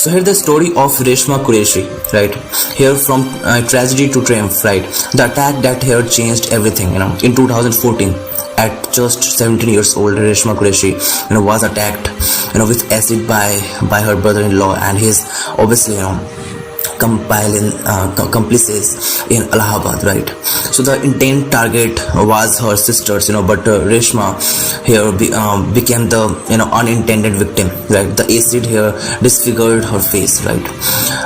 So here the story of ReshmaQureshi, right? Here from tragedy to triumph, right? The attack that here changed everything, in 2014. At just 17 years old, ReshmaQureshi, was attacked, with acid by her brother-in-law and his obviously, complices in Allahabad, right? So the intent target was her sisters, but Reshma here became the unintended victim, right? The acid here disfigured her face, right?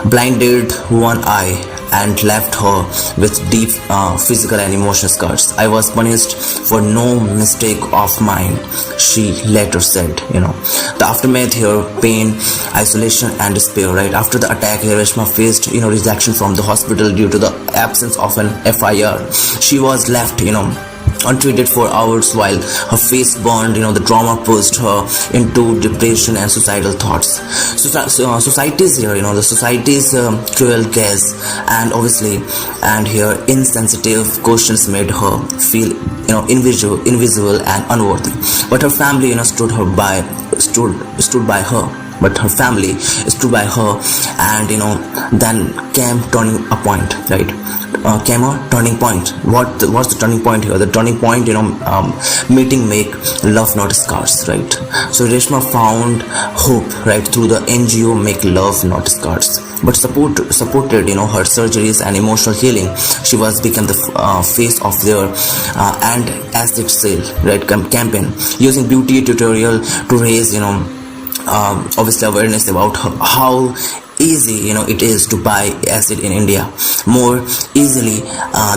Blinded one eye and left her with deep physical and emotional scars. I was punished for no mistake of mine, she later said. The aftermath here, pain, isolation and despair, right? After the attack, Reshma faced rejection from the hospital due to the absence of an FIR. She was left untreated for hours while her face burned. The trauma pushed her into depression and suicidal thoughts. Society's here, the society's cruel gaze and here insensitive questions made her feel invisible and unworthy. But her family stood by her. But her family stood by her, and then came turning a point, right? Came a turning point. What's the turning point here? The turning point, meeting make love not scars, right? So Reshma found hope, right, through the NGO Make Love Not Scars. But supported her surgeries and emotional healing. She became the face of their and acid sale, right, campaign, using beauty tutorial to raise obviously awareness about how easy it is to buy acid in India, more easily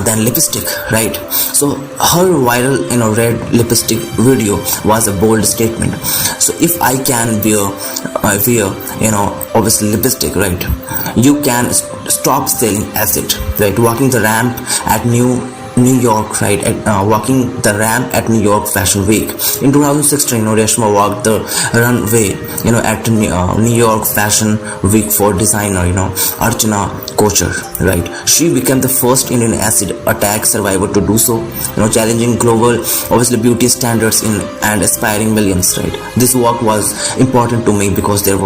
than lipstick, right? So her viral red lipstick video was a bold statement. So if I can wear obviously lipstick, right, you can stop selling acid, right? Walking the ramp at New York, right? Walking the ramp at New York Fashion Week in 2016, Reshma walked the runway, at New York Fashion Week for designer, Archana Kochar, right? She became the first Indian acid attack survivor to do so, challenging global, obviously, beauty standards and aspiring millions, right? This walk was important to me because there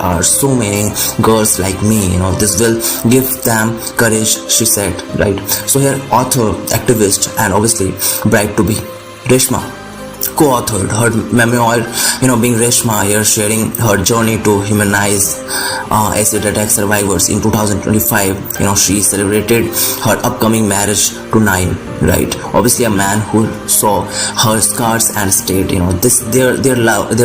are so many girls like me, this will give them courage, she said, right? So here, author, activist and obviously bride to be Reshma co-authored her memoir, being Reshma here, sharing her journey to humanize acid attack survivors. In 2025, she celebrated her upcoming marriage to Naim, right? Obviously a man who saw her scars and stayed, their love,